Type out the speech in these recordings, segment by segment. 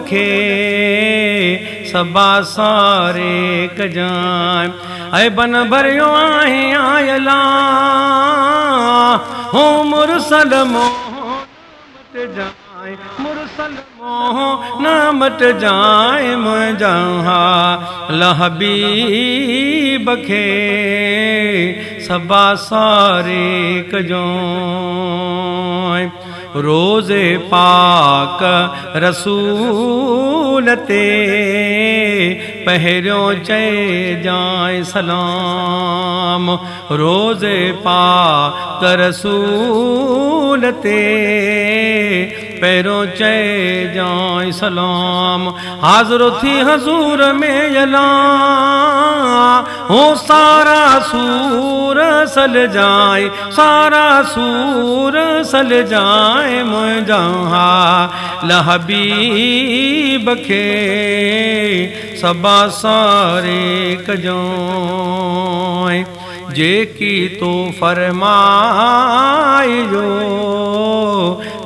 खे सबा सारे कजाए। ऐ बन भरियो आहे आयला हो मुरसल मोह मट जाए, मुरसल मोह न मट जाए मुंहिंजा हबीब खे सबा सारे कजोए। रोज़े पाक रसूल ते पहिरियों चइजांइ सलाम। रोज़े पाक रसूल ते पहिरियों चइजांइ सलाम। हाज़िर थी हज़ूर में यला हो सारा सूर सल जाए, सारा सूर सल जाए मुंहिंजा हबीब खे सबा सारे कजोए। जेकी तो फरमाइजो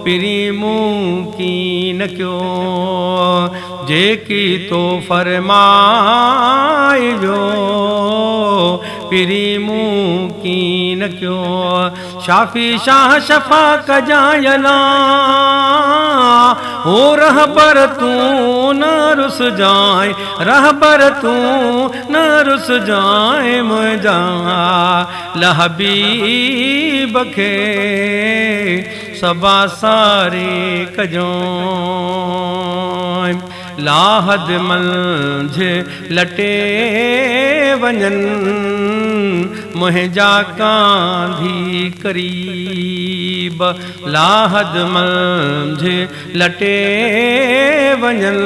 पिरी मुमकिन क्यों, जेकी तो फरमाइजो पिरी मुमकिन क्यों। शाफी शाह शफा कजायला हो रहबर तू न रुस जाए, रहबर तू न रुस जाए मुंहिंजा हबीब खे सबा सारे कजोए। लाहद मंझ लटे वञन मुंहिंजा कांधी करीब, लाहद मंझ लटे वञन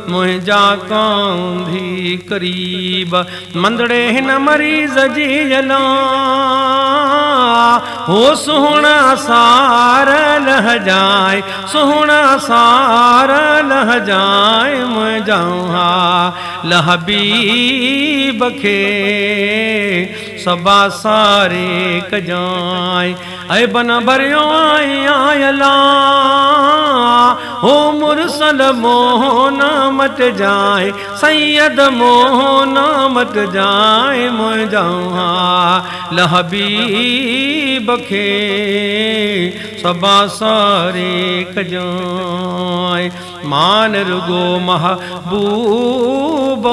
मुंहिंजा कांधी करीब। मंदड़े हिन मरीज़ जी जला हो सुहिणा सार लह जाए, सुहिणा सार लह जाए मुंहिंजा हबीब खे सबा सारे कजाए। ऐ बन भरियो आई आयला हो मुरसल मोह न मट जाए, सैयद मोह न मट जाए मुंहिंजा हबीब खे सबा सारे कजाए। मान रुगो महबूब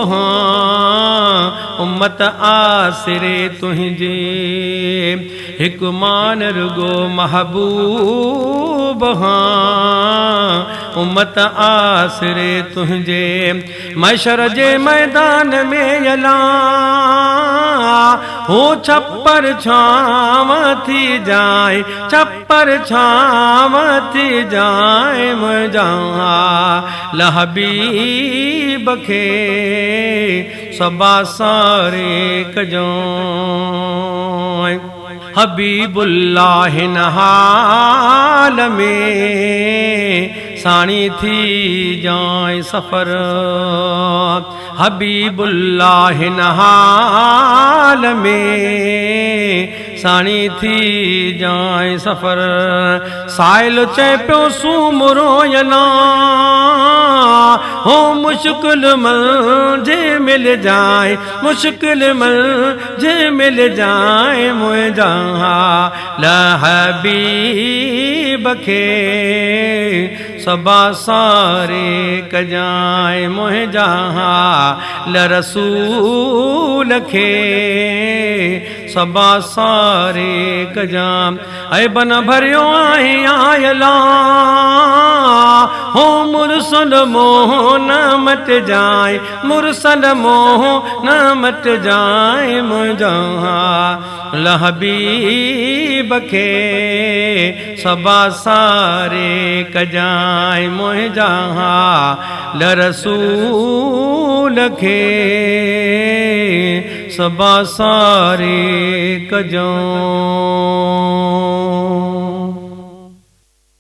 उम्मत आसिरे तुंहिंजे, हिकु मान रुगो महबूब उम्मत आसिरे तुंहिंजे। मैशर जे मैदान में यला हो छप्पर छाव थी जाए, छप्पर छाव थी जाए मुंहिंजा हबीब खे सबा सारे कजोए। हबीबुल्लाह हिन हाल में साणी थी जाए सफ़र, हबीबुल्लाह हिन हाल में साणी थी जाए सफ़र। साइल चए पियो सूमरो यला हो मुश्किल मंझे मिल जाए, मुश्किल मंझे मिल जाए मुंहिंजा हबीब खे सबा सारे कजाए मुंहिंजा रसूल खे सबा सारे कजाम। ऐ बन भरियो आहे आयला हो मुरसल मोह न मट जाए, मुरसल मोह न मट जाए मुंहिंजा हबीब खे सबा सारे कजाए मुंहिंजा रसूल खे सबा सारे कजाए।